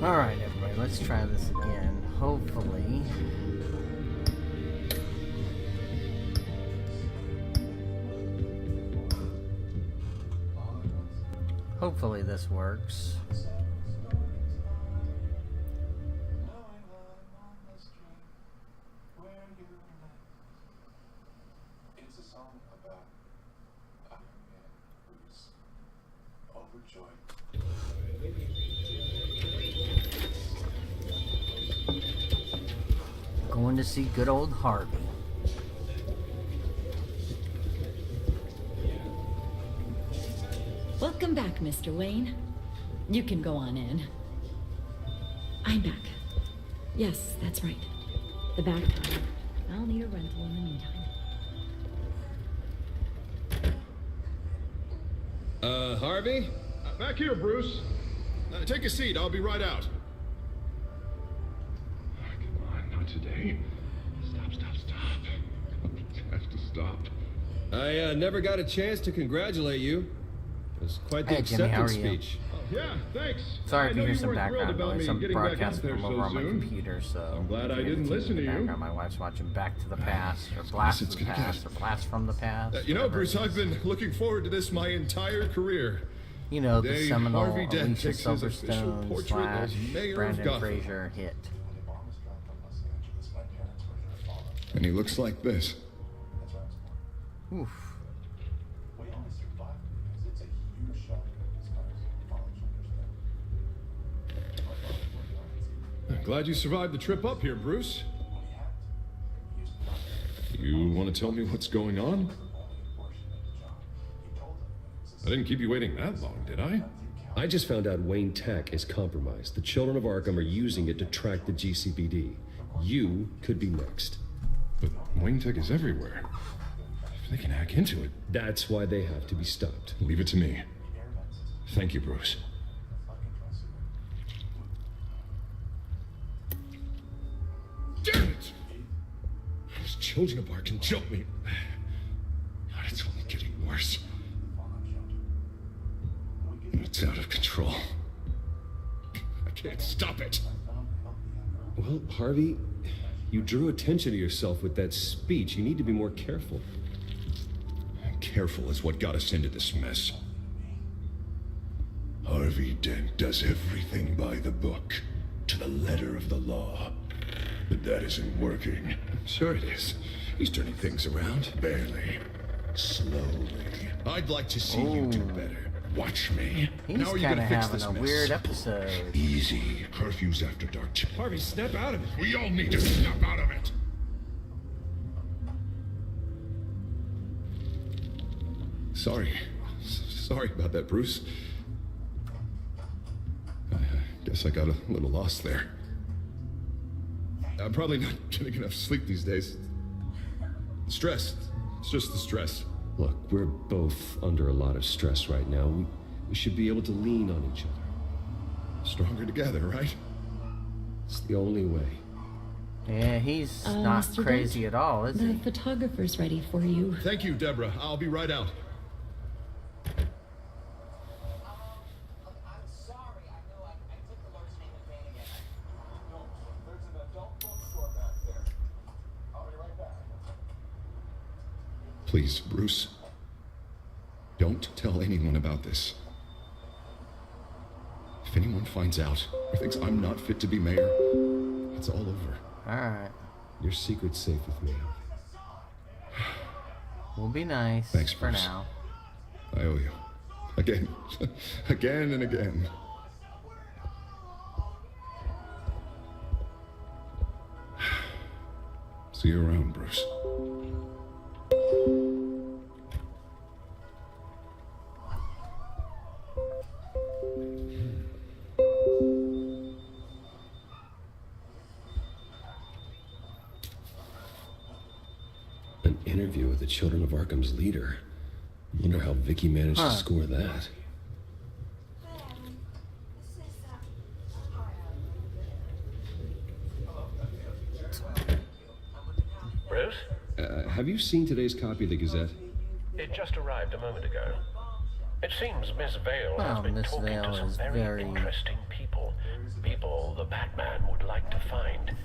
Alright, everybody, let's try this again. Hopefully. Hopefully this works. It's a song about a man who's overjoyed. Going to see good old Harvey. Welcome back, Mr. Wayne. You can go on in. I'm back. Yes, that's right. The back. I'll need a rental in the meantime. Harvey? Back here, Bruce. Take a seat. I'll be right out. Come on, not today. Stop. I have to stop. I never got a chance to congratulate you. It was quite the Hey, Jimmy, how are acceptance you? speech. Yeah, thanks. Sorry I if know you hear you some weren't thrilled background about noise. me I'm getting back out broadcasting there from over so on my soon. computer, so I'm glad I if you didn't hear the listen to TV in the you. background, my wife's watching Back to the Past, or Blast it's from the gonna Past, get- or Blast from the Past. You know, whatever Bruce, it I've is. been looking forward to this my entire career. You know, the Today, seminal Harvey Dent Alicia takes his official Silverstone portrait as / mayor of Brandon Gotham. Fraser hit. And he looks like this. Oof. We only survived because it's a huge shock as far as college understand. I'm glad you survived the trip up here, Bruce. You want to tell me what's going on? I didn't keep you waiting that long, did I? I just found out Wayne Tech is compromised. The children of Arkham are using it to track the GCPD. You could be next. But Wayne Tech is everywhere. If they can hack into it, That's why they have to be stopped. leave it to me. Thank you, Bruce. Damn it! Those children of Arkham jumped me. God, it's only getting worse. It's out of control. I can't stop it. Well, Harvey, you drew attention to yourself with that speech. You need to be more careful. Careful is what got us into this mess. Harvey Dent does everything by the book, to the letter of the law. But that isn't working. Sure it is. He's turning things around. Barely. Slowly. I'd like to see you do better. Watch me. He's How are you kind gonna of fix having this a mess? weird episode. Easy. Curfews after dark. Harvey, snap out of it. We all need to snap out of it. Sorry about that, Bruce. I guess I got a little lost there. I'm probably not getting enough sleep these days. Stress. It's just the stress. Look, we're both under a lot of stress right now. We should be able to lean on each other. Stronger together, right? It's the only way. Yeah, he's not Mr. crazy Dent, at all, is The he? photographer's ready for you. Thank you, Deborah. I'll be right out. I'm sorry. I know I took the Lord's name in vain again. Don't. There's an adult bookstore back there. I'll be right back. Please, Bruce. Don't tell anyone about this. If anyone finds out or thinks I'm not fit to be mayor, it's all over. Alright. Your secret's safe with me. We'll be nice Thanks, for Bruce. now. I owe you. Again. Again and again. See you around, Bruce. An interview with the Children of Arkham's leader. Wonder how Vicky managed to score that. Bruce? Have you seen today's copy of the Gazette? It just arrived a moment ago. It seems Miss Vale has Well, been Miss talking Vale to some is very, very- interesting people. People the Batman would like to find.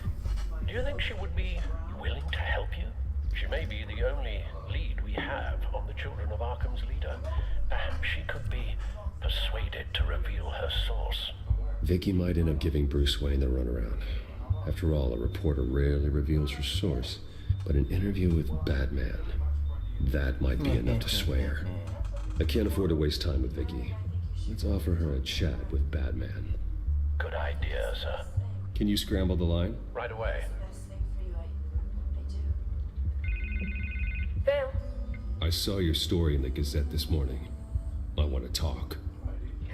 Do you think she would be willing to help you? She may be the only lead we have on the Children of Arkham's leader. Perhaps she could be persuaded to reveal her source. Vicky might end up giving Bruce Wayne the runaround. After all, a reporter rarely reveals her source, but an interview with Batman, that might be enough to sway her. I can't afford to waste time with Vicky. Let's offer her a chat with Batman. Good idea, sir. Can you scramble the line? Right away. Vale. I saw your story in the Gazette this morning. I want to talk.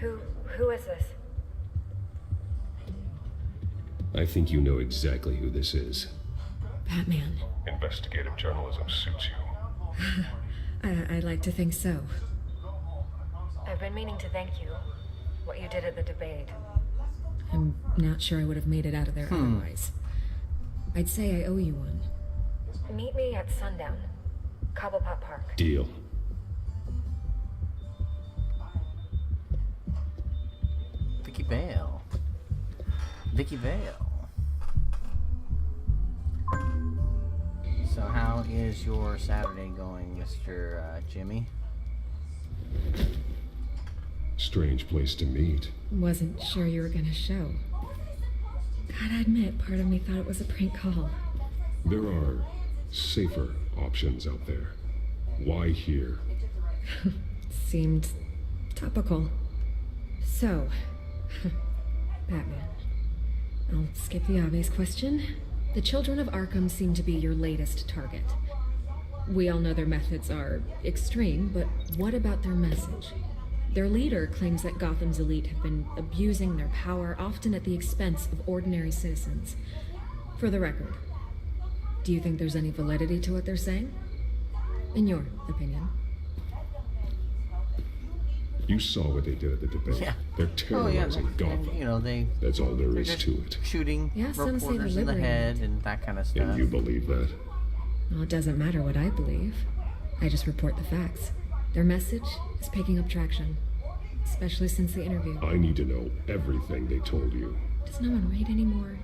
Who is this? I think you know exactly who this is. Batman. Investigative journalism suits you. I'd like to think so. I've been meaning to thank you. What you did at the debate. I'm not sure I would have made it out of there otherwise. I'd say I owe you one. Meet me at sundown. Cobblepot Park. Deal. Vicky Vale. Vicky Vale. So how is your Saturday going, Mr. Jimmy? Strange place to meet. Wasn't sure you were gonna show. Gotta admit, part of me thought it was a prank call. There are safer options out there. Why here? Seemed topical. So, Batman. I'll skip the obvious question. The Children of Arkham seem to be your latest target. We all know their methods are extreme, but what about their message? Their leader claims that Gotham's elite have been abusing their power, often at the expense of ordinary citizens. For the record, do you think there's any validity to what they're saying? In your opinion? You saw what they did at the debate. Yeah. They're Oh yeah, terrorizing Gotham. you know That's all there they're is just to it. shooting Yeah, some say the reporters in the Liberty head Act. and that kind of stuff. And you believe that? Well, it doesn't matter what I believe. I just report the facts. Their message is picking up traction, especially since the interview. I need to know everything they told you. Does no one read anymore?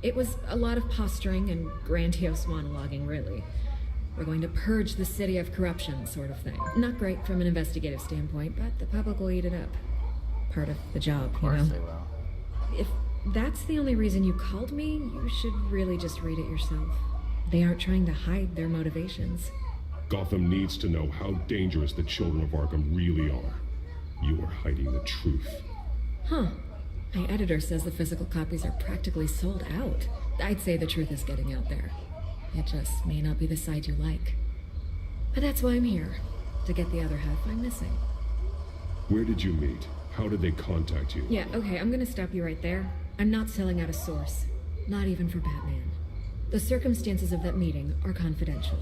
It was a lot of posturing and grandiose monologuing, really. We're going to purge the city of corruption, sort of thing. Not great from an investigative standpoint, but the public will eat it up. Part of the job, Of you know? course they will. If that's the only reason you called me, you should really just read it yourself. They aren't trying to hide their motivations. Gotham needs to know how dangerous the Children of Arkham really are. You are hiding the truth. Huh. My editor says the physical copies are practically sold out. I'd say the truth is getting out there. It just may not be the side you like. But that's why I'm here, to get the other half I'm missing. Where did you meet? How did they contact you? Yeah, okay, I'm gonna stop you right there. I'm not selling out a source. Not even for Batman. The circumstances of that meeting are confidential.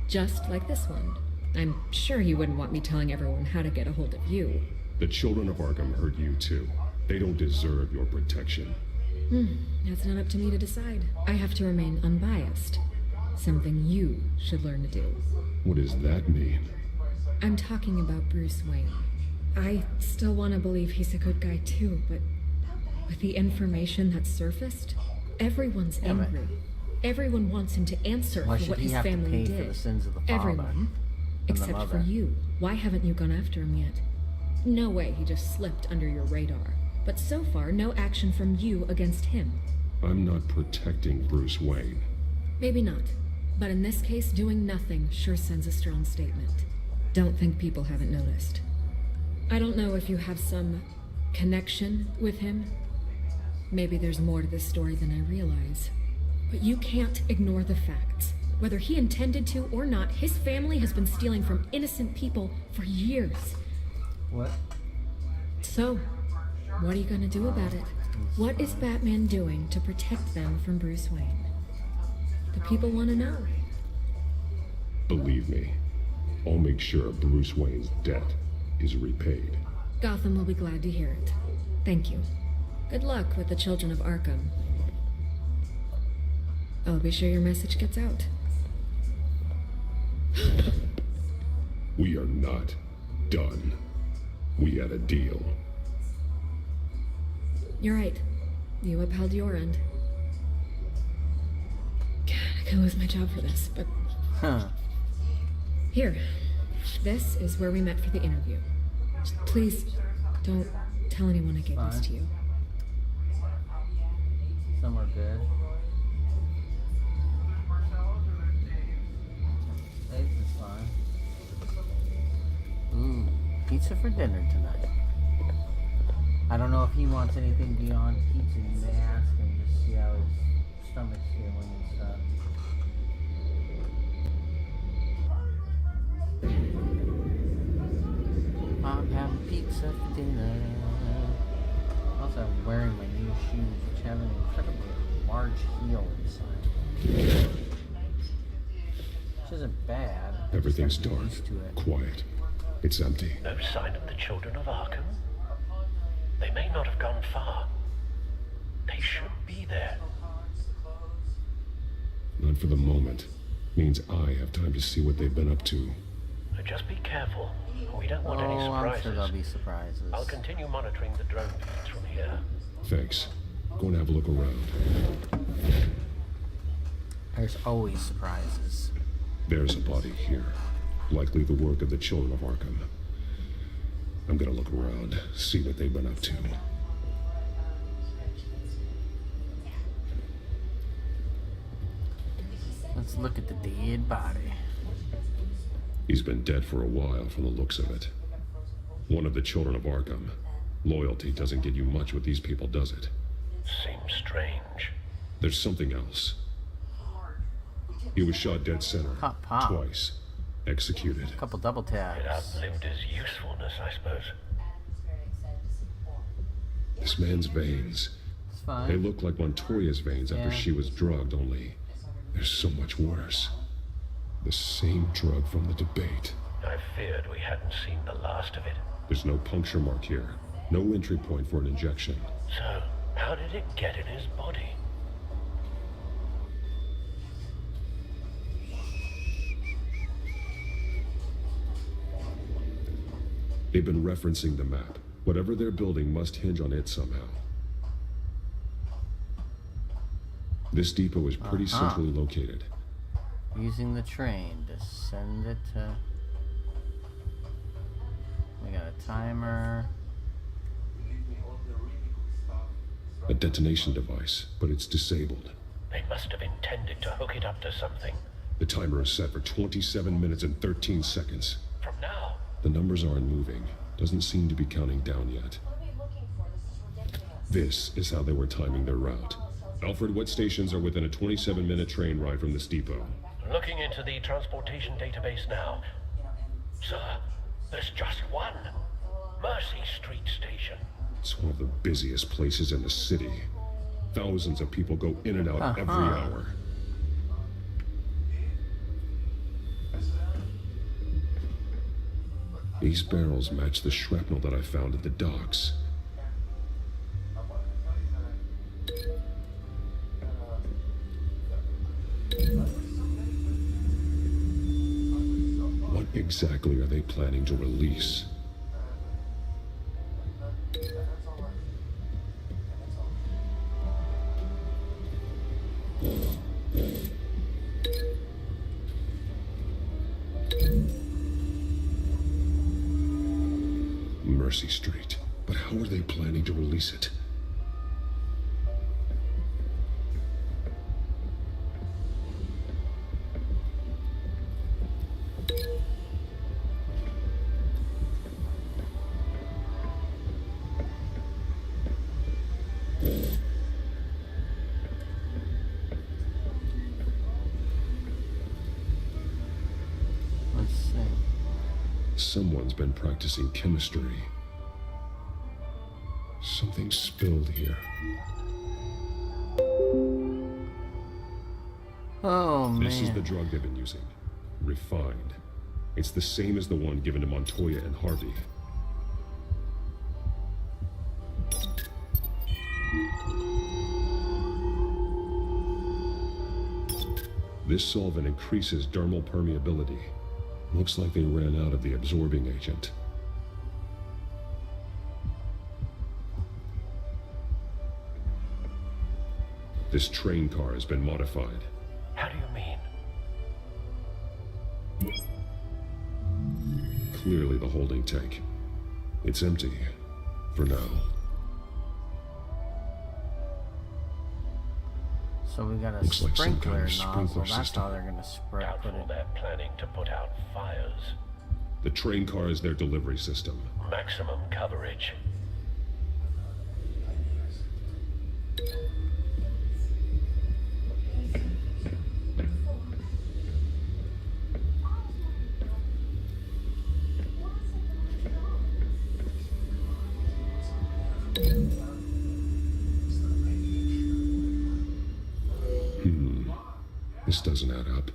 Just like this one. I'm sure you wouldn't want me telling everyone how to get a hold of you. The Children of Arkham heard you too. They don't deserve your protection. That's not up to me to decide. I have to remain unbiased. Something you should learn to do. What does that mean? I'm talking about Bruce Wayne. I still want to believe he's a good guy too, but with the information that surfaced, everyone's Yeah, but- angry. Everyone wants him to answer Why for should what he his have to family pay did. for the sins of the father Everyone. and the Except for mother? you. Why haven't you gone after him yet? No way he just slipped under your radar. But so far, no action from you against him. I'm not protecting Bruce Wayne. Maybe not. But in this case, doing nothing sure sends a strong statement. Don't think people haven't noticed. I don't know if you have some connection with him. Maybe there's more to this story than I realize. But you can't ignore the facts. Whether he intended to or not, his family has been stealing from innocent people for years. What? So, what are you gonna do about it? What is Batman doing to protect them from Bruce Wayne? The people want to know. Believe me, I'll make sure Bruce Wayne's debt is repaid. Gotham will be glad to hear it. Thank you. Good luck with the Children of Arkham. I'll be sure your message gets out. We are not Done. We had a deal. You're right. You upheld your end. God, I could lose my job for this, but... Huh. Here. This is where we met for the interview. Please, don't tell anyone I gave this to you. Somewhere good. Eggs is fine. Ooh, pizza for dinner tonight. I don't know if he wants anything beyond pizza. You may ask him to see how his stomach's feeling and stuff. I'm having pizza for dinner. Also, I'm wearing my new shoes, which have an incredibly large heel inside. Which isn't bad. Everything's Just have to dark, get used to it. quiet. It's empty. No sign of the children of Arkham? They may not have gone far. They should be there. Not for the moment. Means I have time to see what they've been up to. Just be careful. We don't want any Oh, I'm surprises. sure there'll be surprises. I'll continue monitoring the drone feeds from here. Thanks. Go and have a look around. There's always surprises. There's a body here. Likely the work of the children of Arkham. I'm gonna look around, see what they've been up to. Let's look at the dead body. He's been dead for a while from the looks of it. One of the children of Arkham. Loyalty doesn't get you much with these people, does it? Seems strange. There's something else. He was shot dead center. Pop, pop. Twice. Executed. Couple double It taps. outlived his usefulness, I suppose. This man's veins. It's fine. They look like Montoya's veins after Yeah. she was drugged, only they're so much worse. The same drug from the debate. I feared we hadn't seen the last of it. There's no puncture mark here. No entry point for an injection. So, how did it get in his body? They've been referencing the map. Whatever they're building must hinge on it somehow. This depot is pretty centrally located. Using the train to send it to... We got a timer. A detonation device, but it's disabled. They must have intended to hook it up to something. The timer is set for 27 minutes and 13 seconds. From now, The numbers aren't moving. Doesn't seem to be counting down yet. This is how they were timing their route. Alfred, what stations are within a 27-minute train ride from this depot? looking into the transportation database now. Sir, there's just one. Mercy Street Station. It's one of the busiest places in the city. Thousands of people go in and out every hour. These barrels match the shrapnel that I found at the docks. What exactly are they planning to release? Mercy Street. But how are they planning to release it? Let's see. Someone's been practicing chemistry. Something spilled here. Oh, man. This is the drug they've been using. Refined. It's the same as the one given to Montoya and Harvey. This solvent increases dermal permeability. Looks like they ran out of the absorbing agent. This train car has been modified. How do you mean? Clearly the holding tank. It's empty. For now. So we got a Looks like some sprinkler kind of nozzle. sprinkler That's system. how they're gonna put Doubtful it. they're planning to put out fires. The train car is their delivery system. Maximum coverage. This doesn't add up.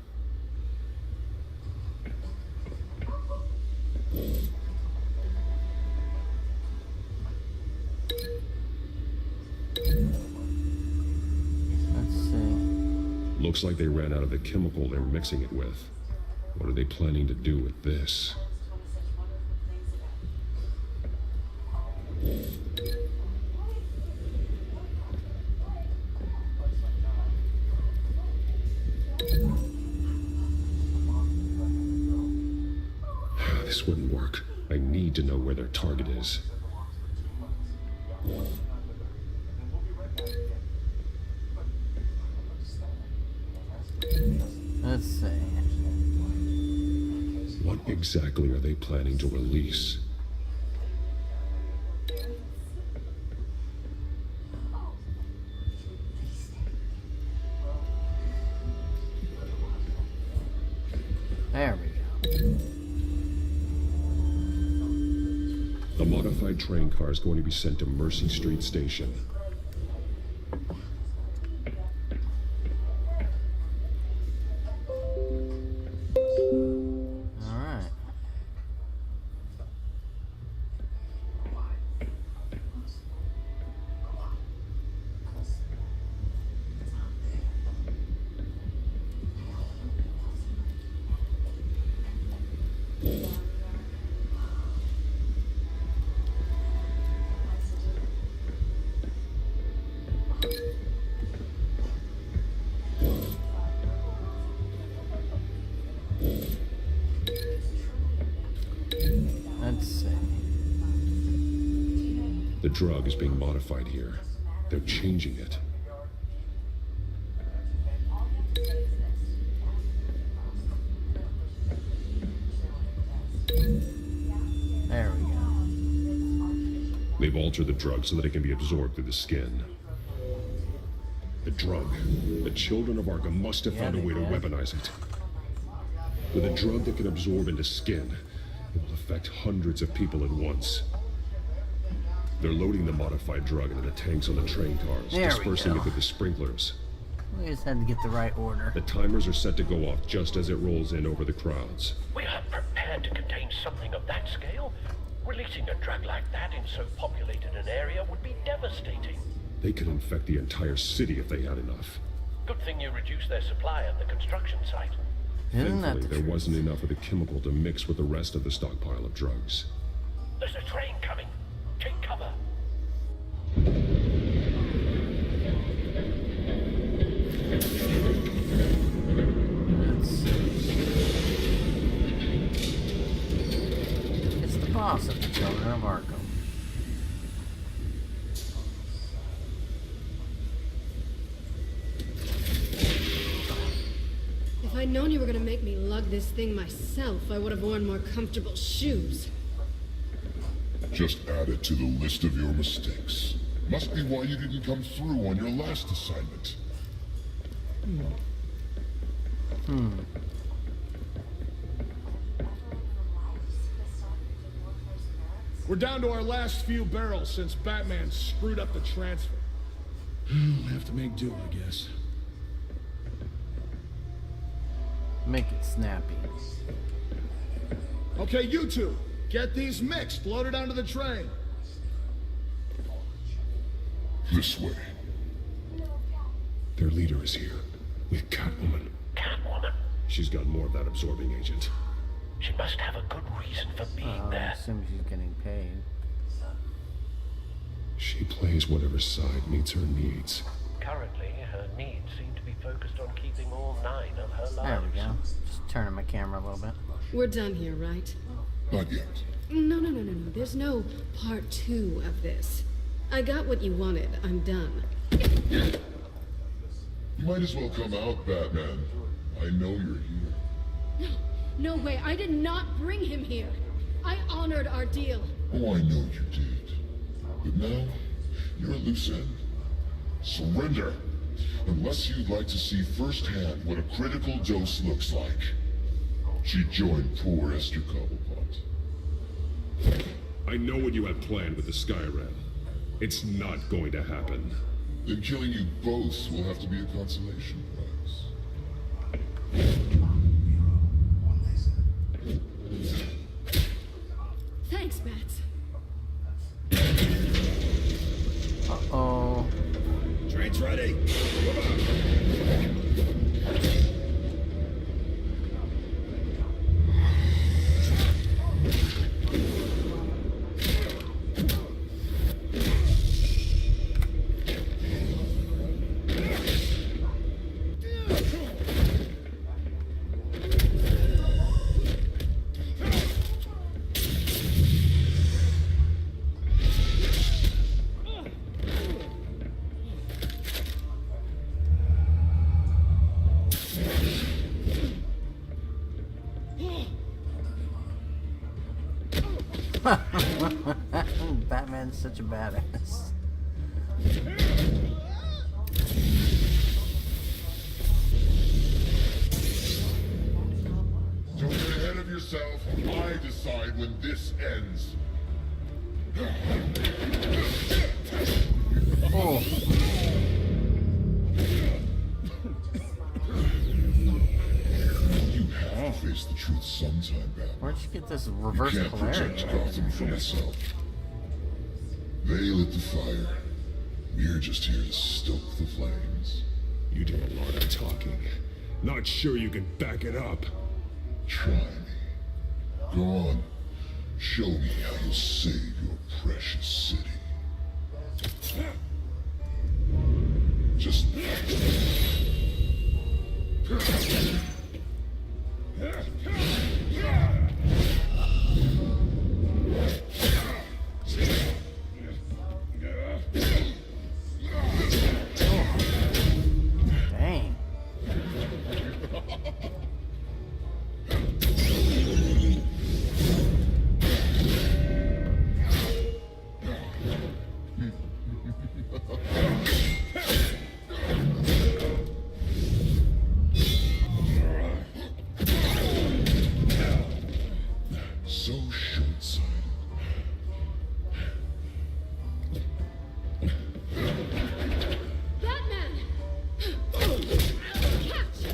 Let's see. Looks like they ran out of the chemical they're mixing it with. What are they planning to do with this? This wouldn't work. I need to know where their target is. Let's see. What exactly are they planning to release? There we go. A modified train car is going to be sent to Mercy Street Station. Alright. Let's see. The drug is being modified here. They're changing it. There we go. They've altered the drug so that it can be absorbed through the skin. The drug. The children of Arkham must have found a they way to did. weaponize it. With a drug that can absorb into skin, it will affect hundreds of people at once. They're loading the modified drug into the tanks on the train cars, There we dispersing go. it with the sprinklers. We just had to get the right order. The timers are set to go off just as it rolls in over the crowds. We aren't prepared to contain something of that scale. Releasing a drug like that in so populated an area would be devastating. They could infect the entire city if they had enough. Good thing you reduced their supply at the construction site. Isn't that Thankfully, the there truth? wasn't enough of the chemical to mix with the rest of the stockpile of drugs. There's a train coming. Take cover. Let's see. It's the boss of the Children of Arkham. If I'd known you were gonna make me lug this thing myself, I would have worn more comfortable shoes. Just add it to the list of your mistakes. Must be why you didn't come through on your last assignment. We're down to our last few barrels since Batman screwed up the transfer. We'll have to make do, I guess. Make it snappy. Okay, you two, get these mixed, loaded onto the train. This way. Their leader is here, with Catwoman. Catwoman. She's got more of that absorbing agent. She must have a good reason for being I there. assume she's getting paid. She plays whatever side meets her needs. Currently, her 9 of her lives. There we go. Just turning my camera a little bit. We're done here, right? Not yet. No. There's no part 2 of this. I got what you wanted. I'm done. You might as well come out, Batman. I know you're here. No way. I did not bring him here. I honored our deal. Oh, I know you did. But now, you're a loose end. Surrender! Unless you'd like to see firsthand what a critical dose looks like. She joined poor Esther Cobblepot. I know what you have planned with the Skyrim. It's not going to happen. Then killing you both will have to be a consolation prize. Thanks, Bats. Uh-oh. Train's ready. Come on. Batman's such a badass. Don't get ahead of yourself. I decide when this ends. Oh. You have to face the truth sometime, Batman. Where'd you get this reverse Can't polarity? protect Gotham from itself. They lit the fire. We're just here to stoke the flames. You do a lot of talking. Not sure you can back it up. Try me. Go on. Show me how you'll save your precious city. Just... Dang. so short-sighted. Batman! Catch!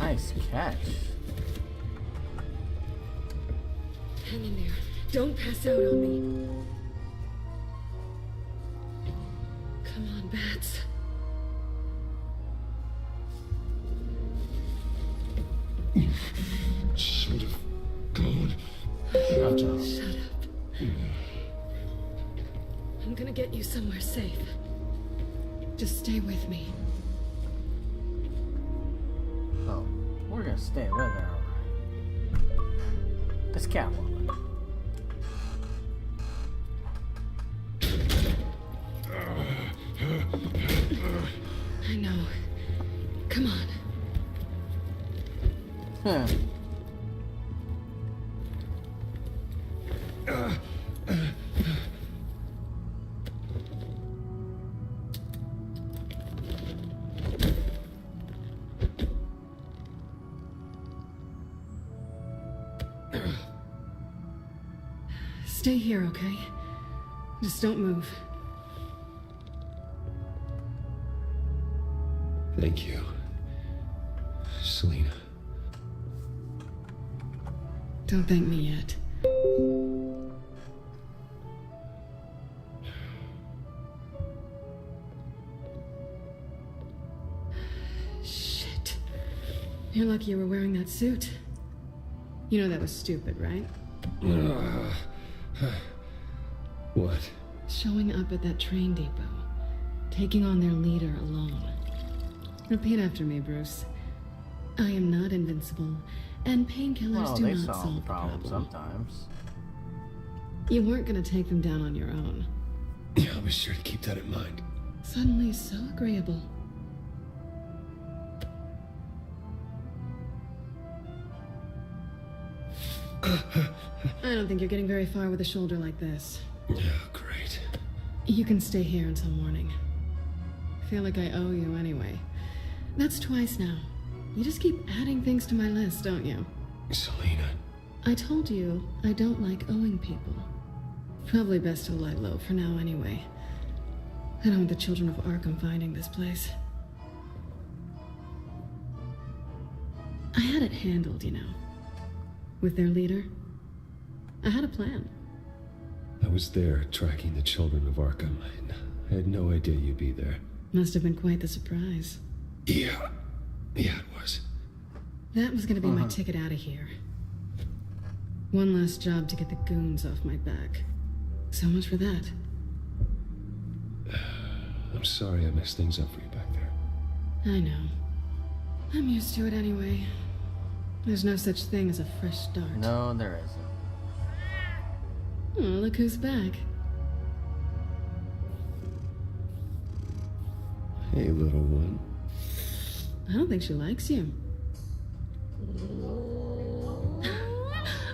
Nice catch. Hang in there. Don't pass out on me. Come on, Bats. Should have gone. Shut up. Shut up. I'm gonna get you somewhere safe. Just stay with me. Oh, we're gonna stay with her, alright. This Catwoman. Hang Huh. Stay here, okay? Just don't move. Thank you, Selina. Don't thank me yet. Shit. You're lucky you were wearing that suit. You know that was stupid, right? What? Showing up at that train depot. Taking on their leader alone. Repeat after me, Bruce. I am not invincible, and painkillers Well, do they not solve solve the the problem problem. sometimes. You weren't gonna take them down on your own. Yeah, I'll be sure to keep that in mind. Suddenly so agreeable. I don't think you're getting very far with a shoulder like this. Yeah, great. You can stay here until morning. Feel like I owe you anyway. That's twice now. You just keep adding things to my list, don't you? Selina. I told you I don't like owing people. Probably best to lie low for now anyway. I don't want the children of Arkham finding this place. I had it handled, you know. With their leader. I had a plan. I was there tracking the children of Arkham. I had no idea you'd be there. Must have been quite the surprise. Yeah. Yeah, it was. That was gonna be my ticket out of here. One last job to get the goons off my back. So much for that. I'm sorry I messed things up for you back there. I know. I'm used to it anyway. There's no such thing as a fresh start. No, there isn't. Oh, look who's back. Hey, little one. I don't think she likes you.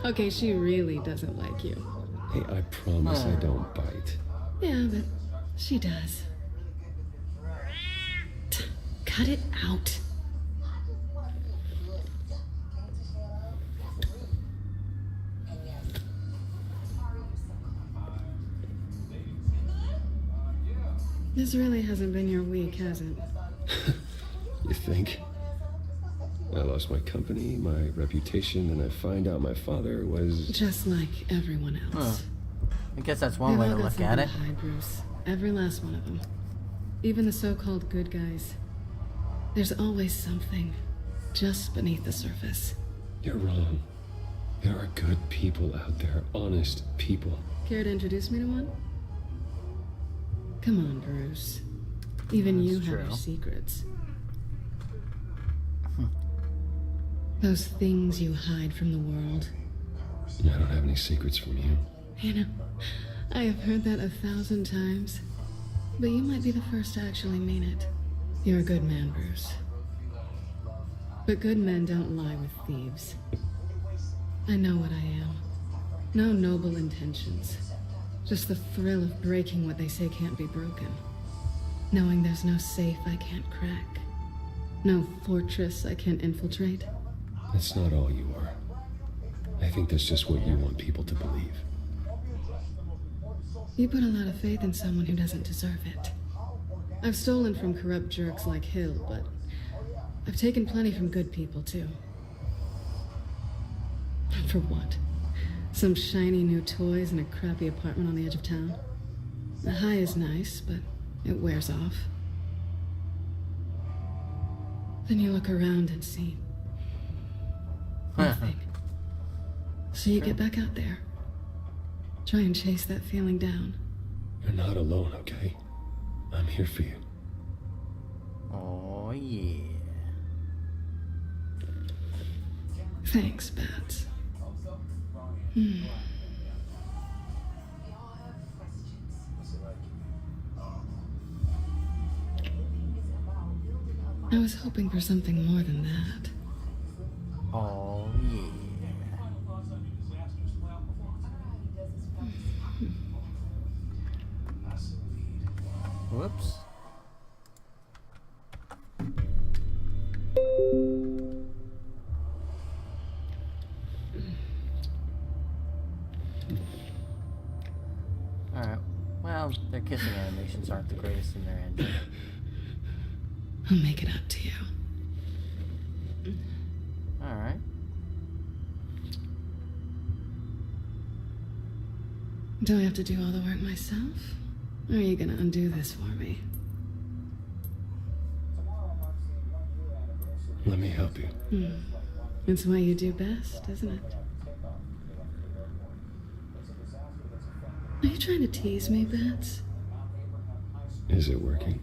Okay, she really doesn't like you. Hey, I promise I don't bite. Yeah, but she does. Cut it out. This really hasn't been your week, has it? You think? I lost my company, my reputation, and I find out my father was... Just like everyone else. I guess that's one way to look at it. Hide, Bruce. Every last one of them. Even the so-called good guys. There's always something just beneath the surface. You're wrong. There are good people out there, honest people. Care to introduce me to one? Come on, Bruce. Even you have your secrets. Those things you hide from the world. I don't have any secrets from you. You know, I have heard that 1,000 times. But you might be the first to actually mean it. You're a good man, Bruce. But good men don't lie with thieves. I know what I am. No noble intentions. Just the thrill of breaking what they say can't be broken. Knowing there's no safe I can't crack. No fortress I can't infiltrate. That's not all you are. I think that's just what you want people to believe. You put a lot of faith in someone who doesn't deserve it. I've stolen from corrupt jerks like Hill, but I've taken plenty from good people, too. And for what? Some shiny new toys in a crappy apartment on the edge of town? The high is nice, but it wears off. Then you look around and see nothing. So you get back out there. Try and chase that feeling down. You're not alone, okay? I'm here for you. Oh, yeah. Thanks, Bats. I was hoping for something more than that. Oh, yeah. Whoops. Alright. Well, their kissing animations aren't the greatest in their engine. I'll make it up to you. Alright. Do I have to do all the work myself? Or are you gonna undo this for me? Let me help you. It's what you do best, isn't it? Are you trying to tease me, Bats? Is it working?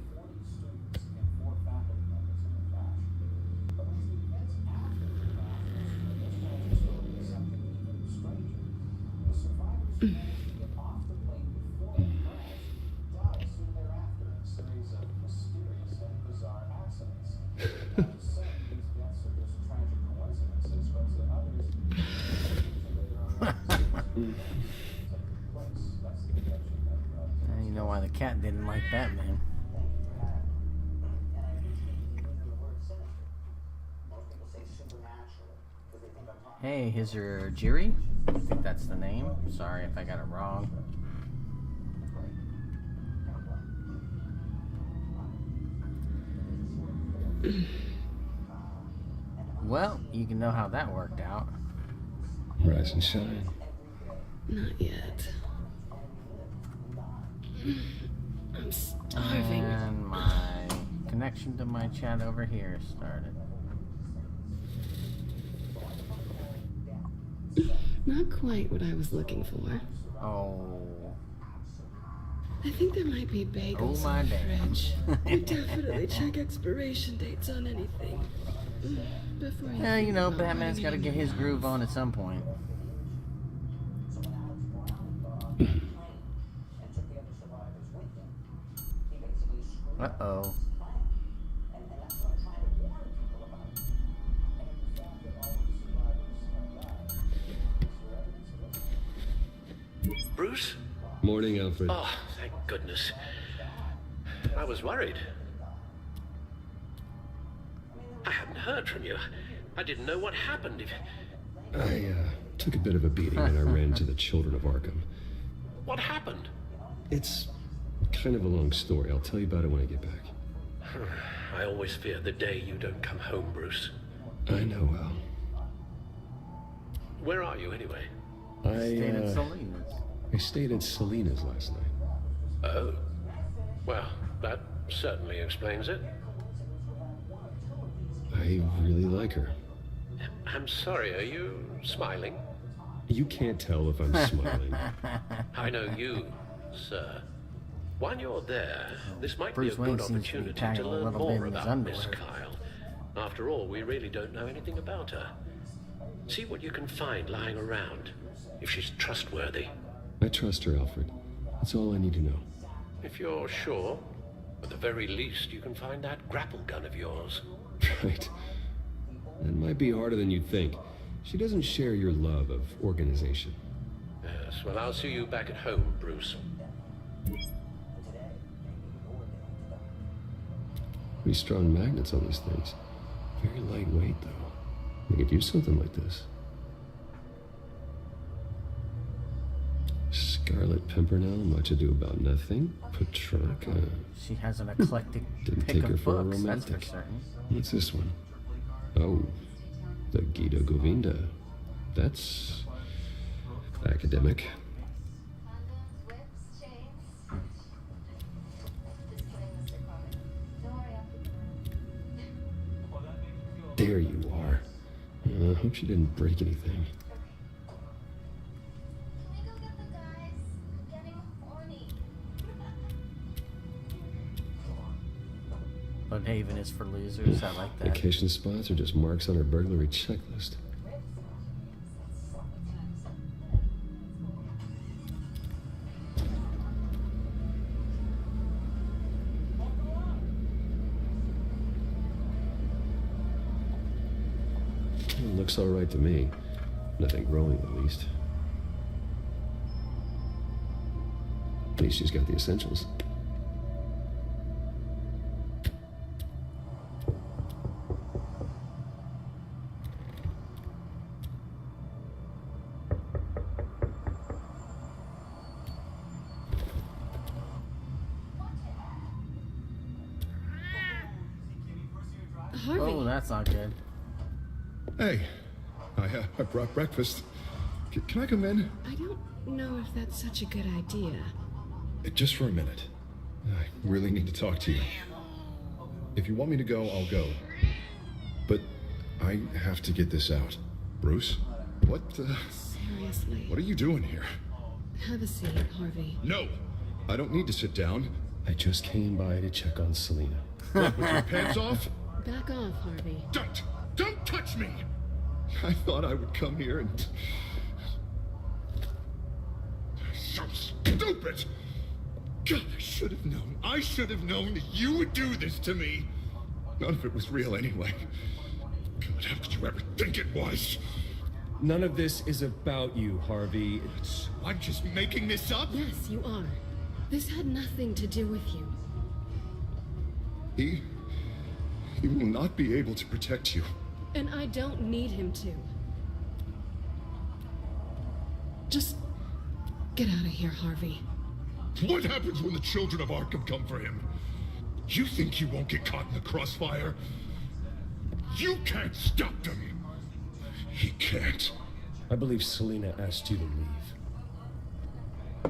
You know why the cat didn't like Batman. Hey, here's your Jiri. I think that's the name. Sorry if I got it wrong. Well, you can know how that worked out. Rise and shine. Not yet. I'm starving. And my connection to my chat over here started. Not quite what I was looking for. Oh. I think there might be bagels Oh my in the damn. fridge. We definitely check expiration dates on anything. Before you Yeah, you think know, about Batman's putting got to it in get your his groove mouth. on at some point. Uh-oh. Bruce? Morning, Alfred. Oh, thank goodness. I was worried. I hadn't heard from you. I didn't know what happened. I took a bit of a beating when I ran into the children of Arkham. What happened? It's kind of a long story. I'll tell you about it when I get back. I always fear the day you don't come home, Bruce. I know, Al. Where are you, anyway? Stayed at Selina's. I stayed at Selina's last night. Oh. Well, that certainly explains it. I really like her. I'm sorry, are you smiling? You can't tell if I'm smiling. I know you, sir. While you're there, this might Bruce be a Wayne good seems to be opportunity tagging to a learn little bit more in his about Miss underwear. Kyle. After all, we really don't know anything about her. See what you can find lying around, if she's trustworthy. I trust her, Alfred. That's all I need to know. If you're sure, at the very least, you can find that grapple gun of yours. Right. That might be harder than you'd think. She doesn't share your love of organization. Yes, well, I'll see you back at home, Bruce. Pretty strong magnets on these things. Very lightweight, though. We could use something like this. Scarlet Pimpernel, much ado about nothing. Petrarca. She has an eclectic Didn't pick take her of for a books, that's for romantic. certain. What's this one? Oh, the Gita Govinda. That's academic. There you are. I hope she didn't break anything. But Haven is for losers, I like that. Vacation spots are just marks on her burglary checklist. Looks all right to me. Nothing growing, at least. At least she's got the essentials. Harvey. Oh, that's not good. Hey, I brought breakfast. Can I come in? I don't know if that's such a good idea. Just for a minute. I really need to talk to you. If you want me to go, I'll go. But I have to get this out. Bruce? What, Seriously. what are you doing here? Have a seat, Harvey. No! I don't need to sit down. I just came by to check on Selina. What, with your pants off? Back off, Harvey. Don't touch me! I thought I would come here and... So stupid! God, I should have known that you would do this to me. None of it was real anyway. God, how could you ever think it was? None of this is about you, Harvey. I'm just making this up? Yes, you are. This had nothing to do with you. He will not be able to protect you. And I don't need him to. Just get out of here, Harvey. What happens when the children of Arkham come for him? You think you won't get caught in the crossfire? You can't stop them. He can't. I believe Selina asked you to leave.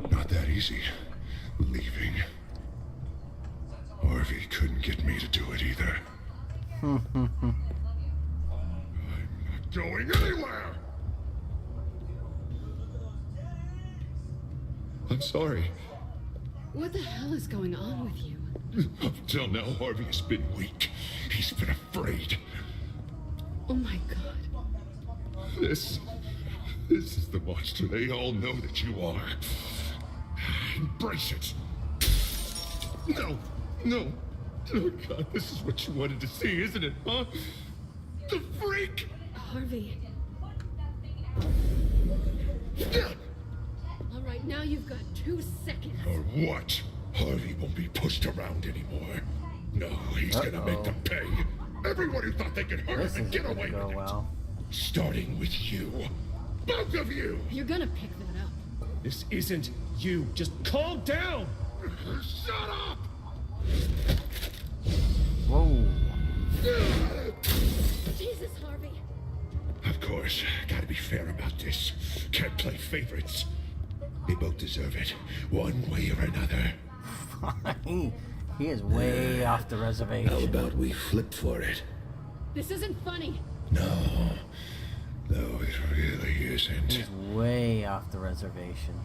Not that easy. Leaving. Harvey couldn't get me to do it either. I'm not going anywhere! I'm sorry. What the hell is going on with you? Up till now, Harvey has been weak. He's been afraid. Oh my god. This is the monster they all know that you are. Embrace it. No. Oh God, this is what you wanted to see, isn't it, huh? The freak! Harvey. All right, now you've got 2 seconds. Or what? Harvey won't be pushed around anymore. No, he's gonna make them pay. Everyone who thought they could hurt This him and isn't get gonna away go with it. well. Starting with you. Both of you! You're gonna pick that up. This isn't you. Just calm down! Shut up! Whoa. Jesus, Harvey. Of course, gotta be fair about this. Can't play favorites. They both deserve it, one way or another. He is way off the reservation. How about we flip for it? This isn't funny. No, it really isn't. He's way off the reservation.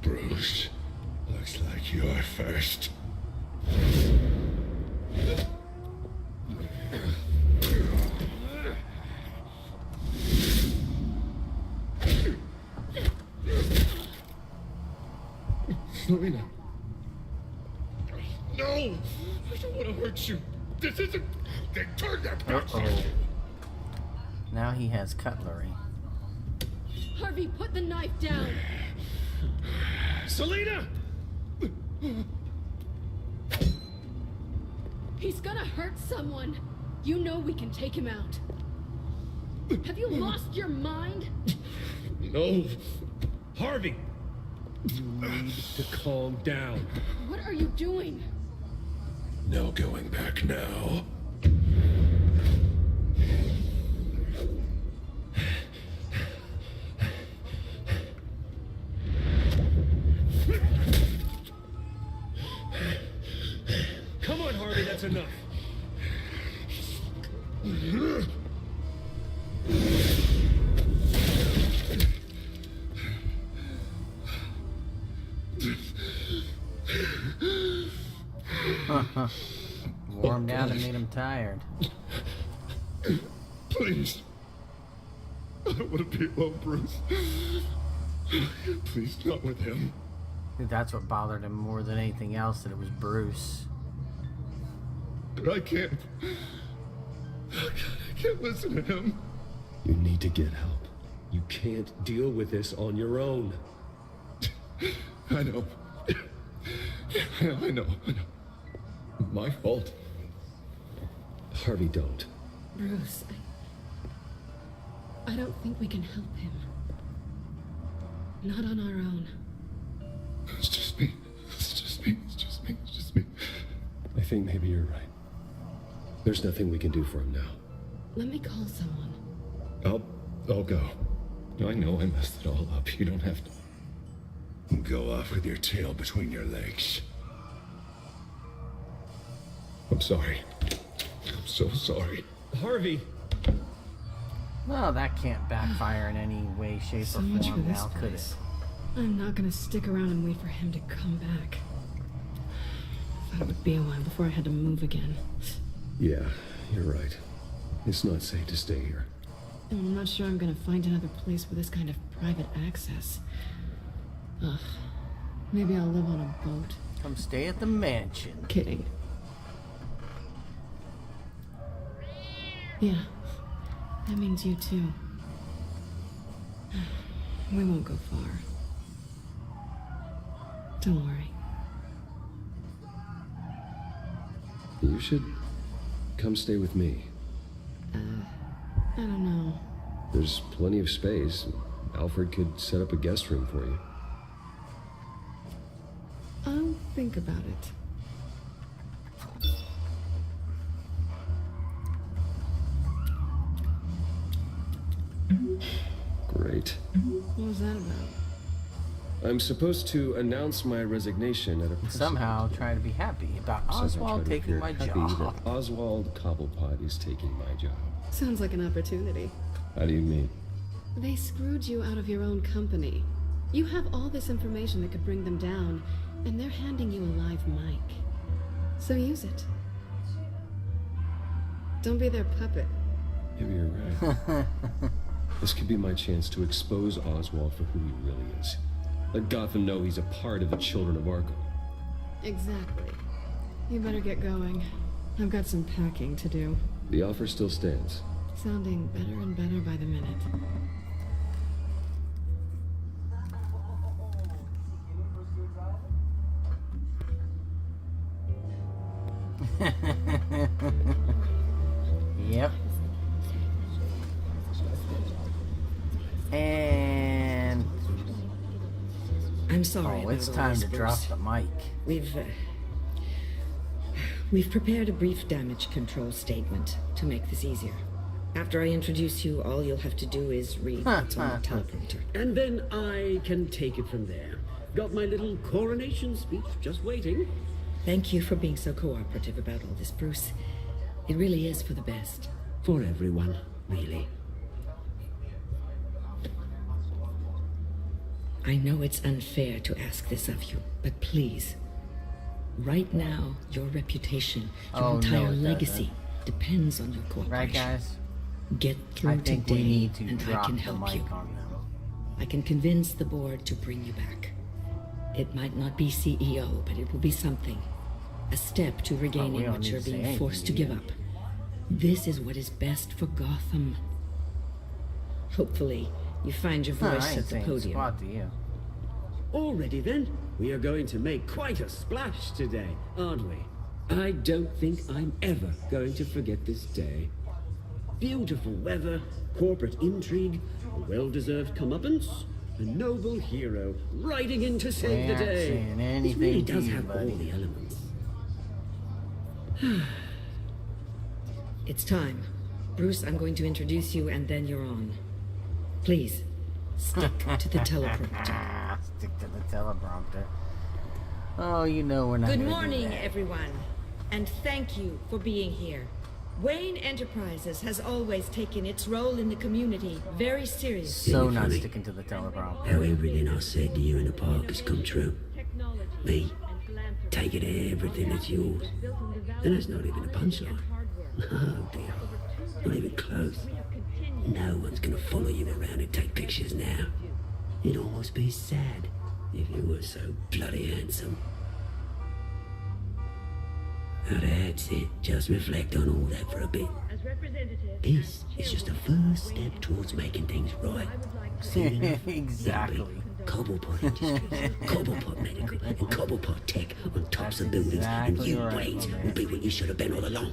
Bruce, looks like you're first. Selina. No! I don't want to hurt you. This isn't... They turned their backs on you. Now he has cutlery. Harvey, put the knife down. Selina! He's gonna hurt someone. You know we can take him out. Have you lost your mind? No. Harvey! You need to calm down. What are you doing? No going back now. Come on, Harvey, that's enough. Wore him down and made him tired. Please. I don't want to be alone, Bruce. Please, not with him. I think that's what bothered him more than anything else, that it was Bruce. But I can't. Oh, God, I can't listen to him. You need to get help. You can't deal with this on your own. I know. I know. My fault. Harvey, don't. Bruce, I don't think we can help him. Not on our own. It's just me. I think maybe you're right. There's nothing we can do for him now. Let me call someone. I'll go. I know I messed it all up. You don't have to. Go off with your tail between your legs. I'm sorry. I'm so sorry. Harvey! Well, that can't backfire in any way, shape, So or much for form this now, could it? place. I'm not gonna stick around and wait for him to come back. Thought it would be a while before I had to move again. Yeah, you're right. It's not safe to stay here. And I'm not sure I'm gonna find another place with this kind of private access. Ugh. Maybe I'll live on a boat. Come stay at the mansion. Kidding. Yeah. That means you too. We won't go far. Don't worry. You should come stay with me. I don't know. There's plenty of space. Alfred could set up a guest room for you. I'll think about it. Great. What was that about? I'm supposed to announce my resignation at a press Somehow try to be happy about conference. Oswald Try to taking appear my happy job. that Oswald Cobblepot is taking my job. Sounds like an opportunity. How do you mean? They screwed you out of your own company. You have all this information that could bring them down, and they're handing you a live mic. So use it. Don't be their puppet. Maybe you're right. This could be my chance to expose Oswald for who he really is. Let Gotham know he's a part of the Children of Arkham. Exactly. You better get going. I've got some packing to do. The offer still stands. Sounding better and better by the minute. Yep. And I'm sorry. oh, it's about all time this, to drop Bruce. the mic. We've prepared a brief damage control statement to make this easier. After I introduce you, all you'll have to do is read what's on the teleprompter. And then I can take it from there. Got my little coronation speech just waiting. Thank you for being so cooperative about all this, Bruce. It really is for the best. For everyone, really. I know it's unfair to ask this of you, but please. Right now, your reputation, your Oh, no, entire it legacy depends on your cooperation. Right, guys? Get through I think today, we need to and I drop can the help mic you. on them. I can convince the board to bring you back. It might not be CEO, but it will be something. A step to regaining don't what need you're to say being anything, forced to do give you? up. This is what is best for Gotham. Hopefully, you find your I voice ain't at the saying podium. squat to you. Already then, we are going to make quite a splash today, aren't we? I don't think I'm ever going to forget this day. Beautiful weather, corporate intrigue, a well-deserved comeuppance, a noble hero riding in to save the We aren't day. saying This anything really to does you, have all buddy. the elements. It's time. Bruce, I'm going to introduce you and then you're on. Please, stick to the teleprompter. Stick to the teleprompter. Oh, you know we're not Good gonna do morning, that. everyone, and thank you for being here. Wayne Enterprises has always taken its role in the community very seriously. So not sticking to the teleprompter. How everything I said to you in the park has come true. Me, taking everything that's yours. And that's not even a punchline. Oh dear, not even close. No one's gonna follow you around and take pictures now. It'd almost be sad if you were so bloody handsome. Now that's it. Just reflect on all that for a bit. This is just the first step towards making things right. Soon enough, Exactly. Cobblepot Industries, Cobblepot Medical, and Cobblepot Tech on tops of buildings, and you, Wade, will be what you should have been all along.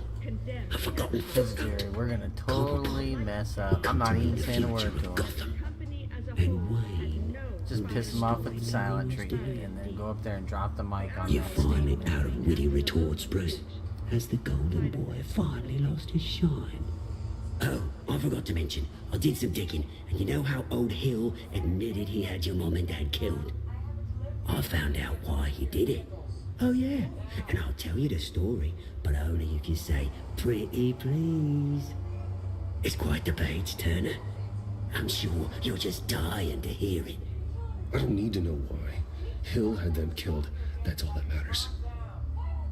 A forgotten footnote. We're gonna totally mess up. I'm not even saying a word to him. And Wayne, Just piss him off with the silent treatment, and then go up there and drop the mic on you're that finally statement. out of witty retorts, Bruce. Has the golden boy finally lost his shine? Oh, I forgot to mention, I did some digging, and you know how old Hill admitted he had your mom and dad killed? I found out why he did it. Oh yeah, and I'll tell you the story, but only if you say, pretty please. It's quite the page, Turner. I'm sure you're just dying to hear it. I don't need to know why. Hill had them killed. That's all that matters.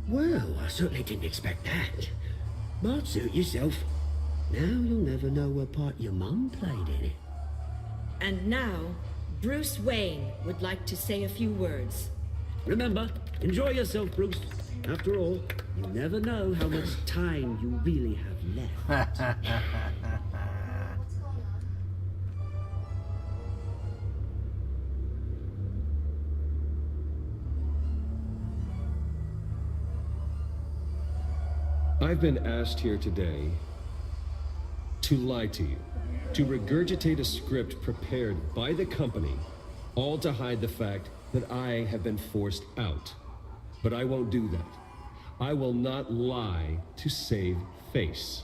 Well, I certainly didn't expect that. But suit yourself. Now you'll never know what part your mum played in it. And now, Bruce Wayne would like to say a few words. Remember, enjoy yourself, Bruce. After all, you never know how much time you really have left. I've been asked here today to lie to you, to regurgitate a script prepared by the company, all to hide the fact that I have been forced out. But I won't do that. I will not lie to save face.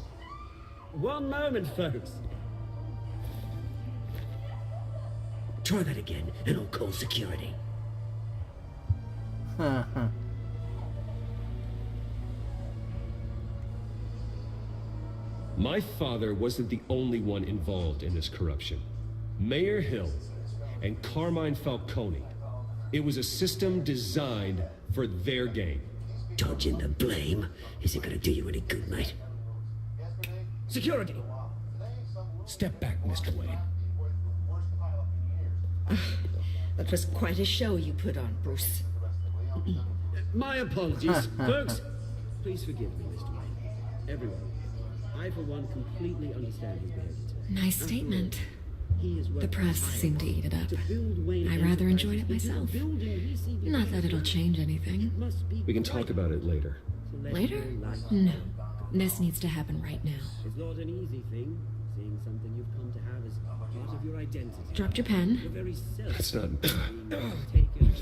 One moment, folks. Try that again, and I'll call security. My father wasn't the only one involved in this corruption. Mayor Hill and Carmine Falcone. It was a system designed for their gain. Dodging the blame isn't gonna do you any good, mate. Security! Step back, Mr. Wayne. That was quite a show you put on, Bruce. My apologies, folks. Please forgive me, Mr. Wayne. Everyone. I, for one, completely understand his behavior today. Nice statement. The press seemed to eat it up. I rather enjoyed it myself. Not that it'll change anything. We can talk about it later. Later? No. This needs to happen right now. It's not an easy thing, seeing something you've come to have as part of your identity. Dropped your pen. Your very self. That's not... Take it. I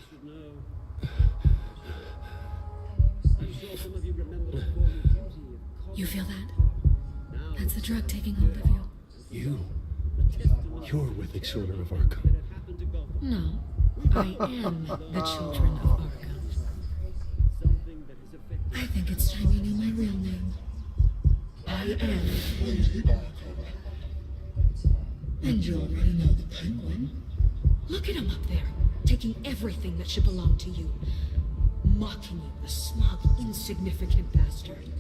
should know. I'm sure some of you remember the form of duty of... You feel that? That's the drug taking hold of you. You're with the Children of Arkham. No. I am the Children of Arkham. I think it's time you knew my real name. I am Lady Arkham. And you already know the Penguin. Look at him up there, taking everything that should belong to you. Mocking you, the smug, insignificant bastard.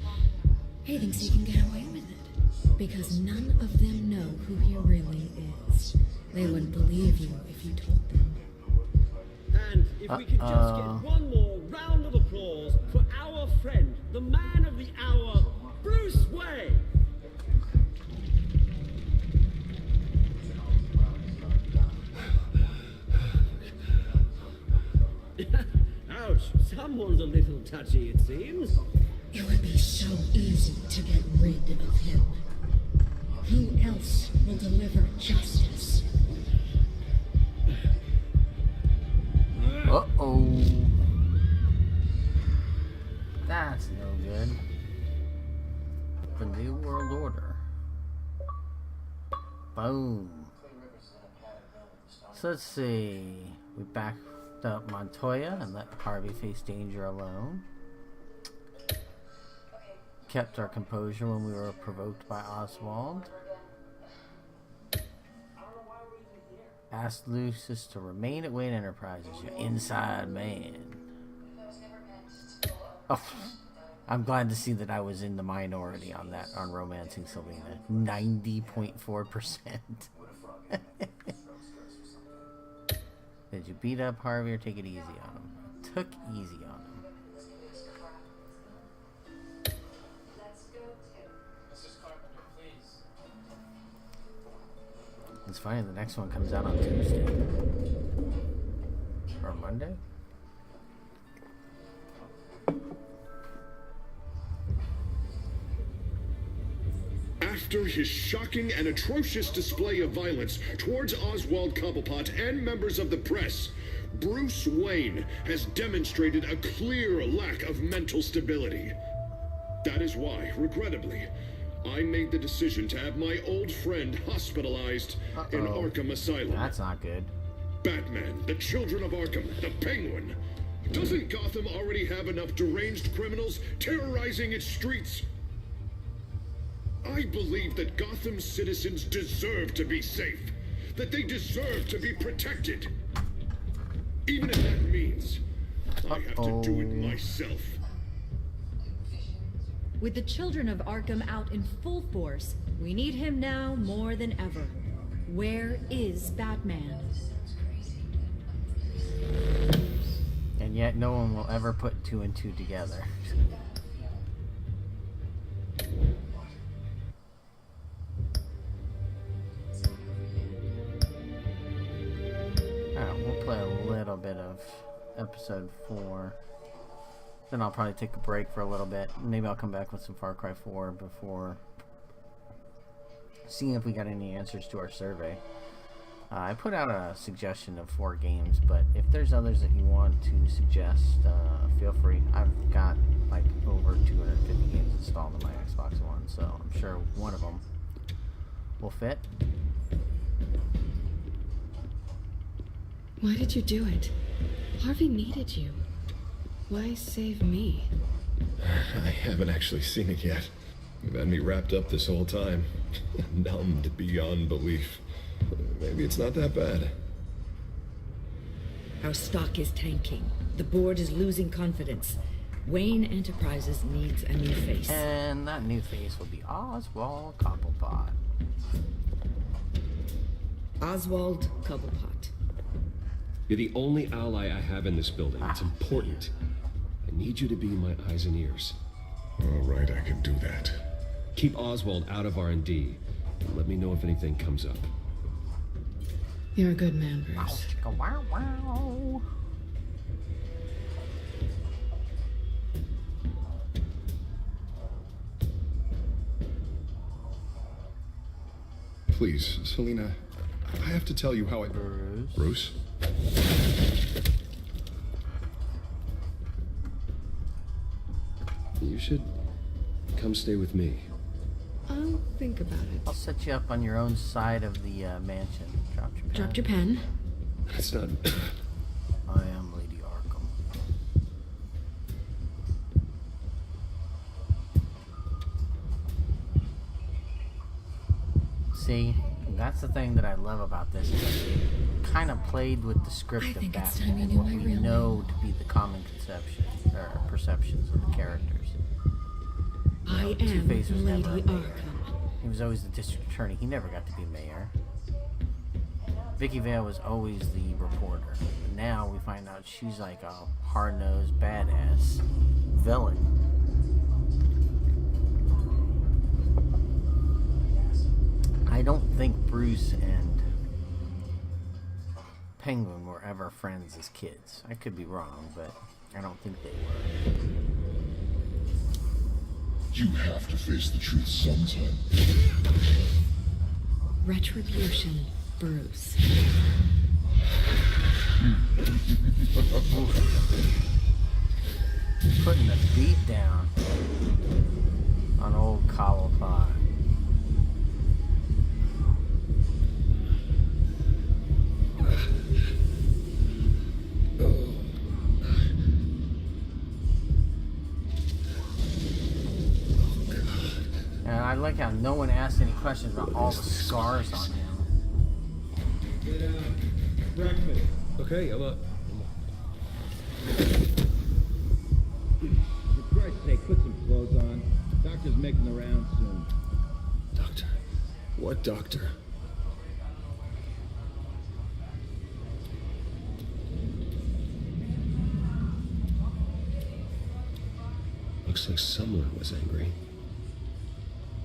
He thinks he can get away with it, because none of them know who he really is. They wouldn't believe you if you told them. And if we could just get one more round of applause for our friend, the man of the hour, Bruce Wayne. Ouch, someone's a little touchy, it seems. It would be so easy to get rid of him. Who else will deliver justice? Uh-oh. That's no good. The New World Order. Boom. So let's see. We backed up Montoya and let Harvey face danger alone. Kept our composure when we were provoked by Oswald. Asked Lucius to remain at Wayne Enterprises, your inside man. Oh, I'm glad to see that I was in the minority on that, on romancing Selina. 90.4%. Did you beat up Harvey or take it easy on him? I took easy on him. It's funny, the next one comes out on Tuesday. Or Monday? After his shocking and atrocious display of violence towards Oswald Cobblepot and members of the press, Bruce Wayne has demonstrated a clear lack of mental stability. That is why, regrettably, I made the decision to have my old friend hospitalized in Arkham Asylum. That's not good. Batman, the Children of Arkham, the Penguin. Doesn't Gotham already have enough deranged criminals terrorizing its streets? I believe that Gotham's citizens deserve to be safe, that they deserve to be protected. Even if that means I have to do it myself. With the Children of Arkham out in full force, we need him now more than ever. Where is Batman? And yet no one will ever put 2 and 2 together. Alright, we'll play a little bit of episode 4. Then I'll probably take a break for a little bit. Maybe I'll come back with some Far Cry 4 before seeing if we got any answers to our survey. I put out a suggestion of 4 games, but if there's others that you want to suggest, feel free. I've got like over 250 games installed on my Xbox One, so I'm sure one of them will fit. Why did you do it? Harvey needed you. Why save me? I haven't actually seen it yet. You've had me wrapped up this whole time. Numbed beyond belief. Maybe it's not that bad. Our stock is tanking. The board is losing confidence. Wayne Enterprises needs a new face. And that new face will be Oswald Cobblepot. Oswald Cobblepot. You're the only ally I have in this building. It's important. I need you to be my eyes and ears. All right, I can do that. Keep Oswald out of R&D. And let me know if anything comes up. You're a good man, Bruce. Wow, wow. Please, Selina, I have to tell you how I... Bruce? You should come stay with me. I'll think about it. I'll set you up on your own side of the mansion. Dropped your pen. That's not... I am Lady Arkham. See, that's the thing that I love about this. Is that they kind of played with the script of Batman and what we know to be the common conception or perceptions of the characters. I am Two-Face was Lady never a mayor. Arkham. He was always the district attorney. He never got to be mayor. Vicky Vale was always the reporter. But now we find out she's like a hard-nosed badass villain. I don't think Bruce and Penguin were ever friends as kids. I could be wrong, but I don't think they were. You have to face the truth sometime. Retribution, Bruce. Putting the beat down on old Cobblepot. And I like how no one asked any questions about all the scars on him. Breakfast. Okay, I'm up. For Christ's sake, put some clothes on. Doctor's making the rounds soon. Doctor? What doctor? Looks like someone was angry.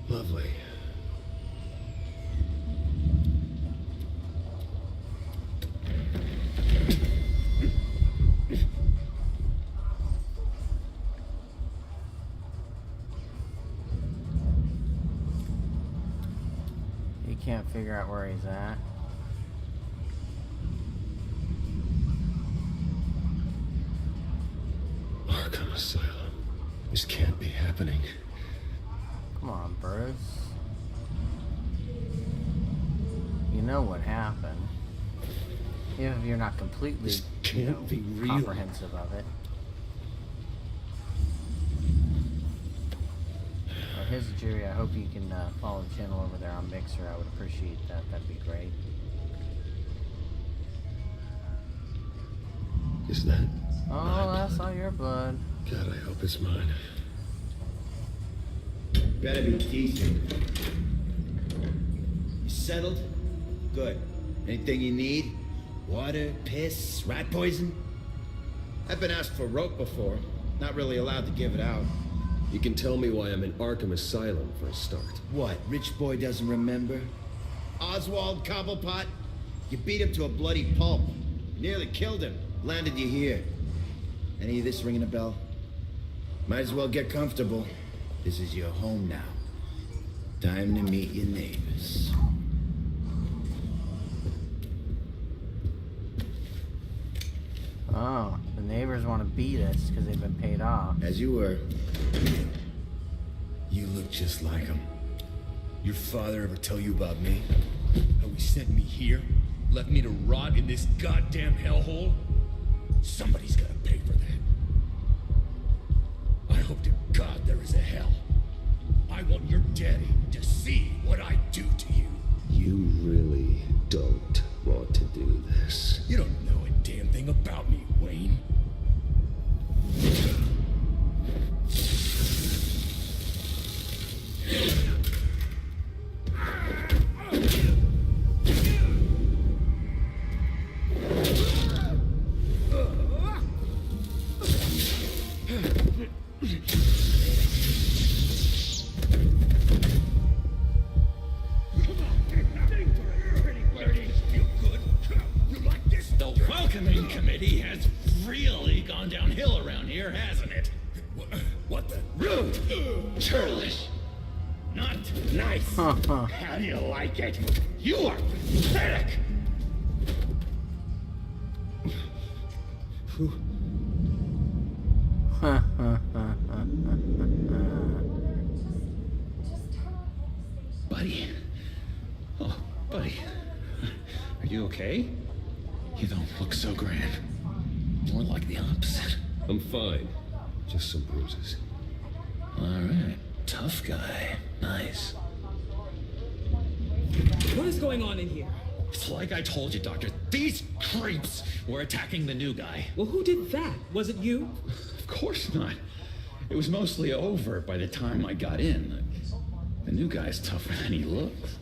Lovely. you can't figure out where he's at. Arkham Asylum. This can't be happening. Come on, Bruce. You know what happened. Even if you're not completely comprehensive of it. Well, here's the jury. I hope you can follow the channel over there on Mixer. I would appreciate that. That'd be great. Is that? Oh, that's all your blood. God, I hope it's mine. Better be decent. You settled? Good. Anything you need? Water, piss, rat poison? I've been asked for rope before. Not really allowed to give it out. You can tell me why I'm in Arkham Asylum for a start. What, rich boy doesn't remember? Oswald Cobblepot? You beat him to a bloody pulp. You nearly killed him. Landed you here. Any of this ringing a bell? Might as well get comfortable. This is your home now. Time to meet your neighbors. Oh, the neighbors want to beat us because they've been paid off. As you were. You look just like him. Your father ever tell you about me? How he sent me here? Left me to rot in this goddamn hellhole? Somebody's gotta pay for that. I hope to God there is a hell. I want your daddy to see what I do to you. You really don't want to do this. You don't know a damn thing about me, Wayne. How do you like it? You are pathetic! Buddy. Oh, buddy. Are you okay? You don't look so grand. More like the opposite. I'm fine. Just some bruises. All right. Tough guy. Nice. What is going on in here? It's like I told you, Doctor. These creeps were attacking the new guy. Well, who did that? Was it you? Of course not. It was mostly over by the time I got in. The new guy's tougher than he looks.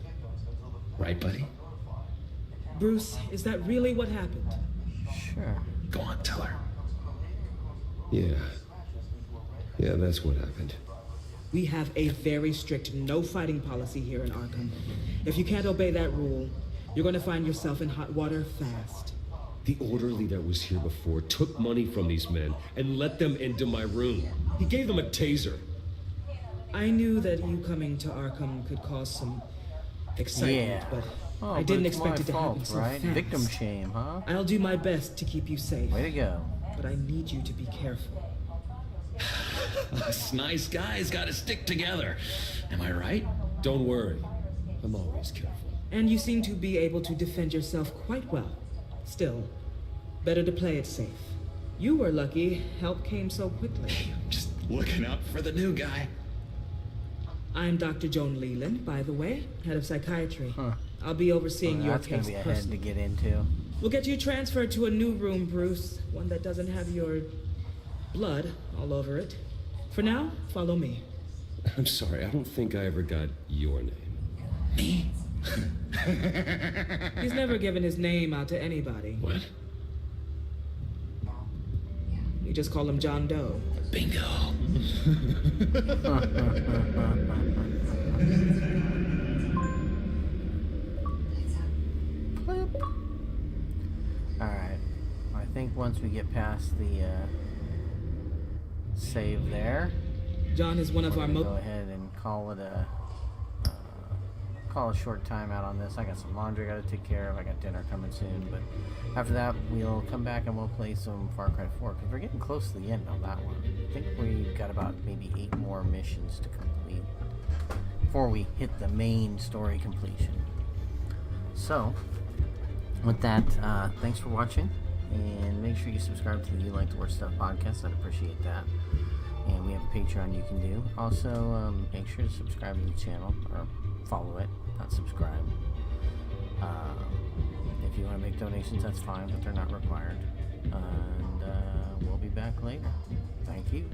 Right, buddy? Bruce, is that really what happened? Sure. Go on, tell her. Yeah. Yeah, that's what happened. We have a very strict no fighting policy here in Arkham. If you can't obey that rule, you're going to find yourself in hot water fast. The orderly that was here before took money from these men and let them into my room. He gave them a taser. I knew that you coming to Arkham could cause some excitement, but I didn't expect it to happen so fast. Victim shame, huh? I'll do my best to keep you safe. Way to go. But I need you to be careful. Us nice guys gotta stick together. Am I right? Don't worry. I'm always careful. And you seem to be able to defend yourself quite well. Still, better to play it safe. You were lucky help came so quickly. Just looking out for the new guy. I'm Dr. Joan Leland, by the way, head of psychiatry. I'll be overseeing your case personally. That's gonna be a head to get into. We'll get you transferred to a new room, Bruce. One that doesn't have your blood all over it. For now, follow me. I'm sorry, I don't think I ever got your name. Me? He's never given his name out to anybody. What? We just call him John Doe. Bingo. Alright. I think once we get past the save there, John is one of our go ahead and call it call a short time out on this. I got some laundry I gotta take care of. I got dinner coming soon. But after that, we'll come back and we'll play some Far Cry 4 because we're getting close to the end on that one. I think we've got about maybe 8 more missions to complete before we hit the main story completion. So, with that, thanks for watching, and make sure you subscribe to the You Like to Watch Stuff podcast. I'd appreciate that. And we have a Patreon you can do. Also, make sure to subscribe to the channel, or follow it, not subscribe. If you want to make donations, that's fine, but they're not required. And we'll be back later. Thank you.